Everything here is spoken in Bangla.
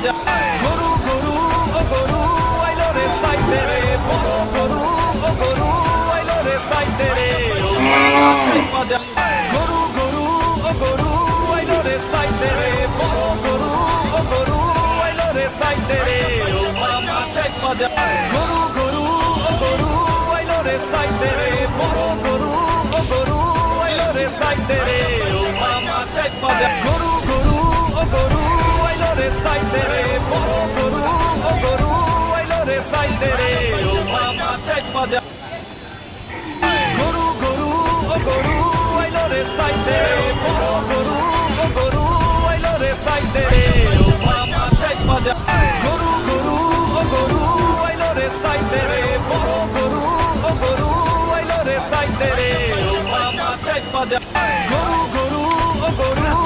মাজা গরু গরু ও গরু আইলো রে সাইতে রে বড় গরু ও গরু আইলো রে সাইতে রে ও মামা চেক মাজা গরু গরু ও গরু আইলো রে সাইতে রে বড় গরু ও গরু আইলো রে সাইতে রে ও মামা চেক মাজা গরু গরু ও গরু আইলো রে সাইতে রে বড় গরু ও গরু আইলো রে সাইতে রে ও মামা চেক মাজা গরু গরু ও গরু আইলো রে সাইতে রে বড় গরু ও গরু আইলো রে সাইতে রে ও মামা চেক মাজা গরু গরু ও গরু আইলো রে সাইতে রে বড় গরু ও গরু আইলো রে সাইতে রে ও মামা চেক মাজা গরু গরু ও গরু আইলো রে সাইতে রে বড় গরু ও গরু আইলো রে সাইতে রে ও মামা চেক মাজা গরু গরু ও গরু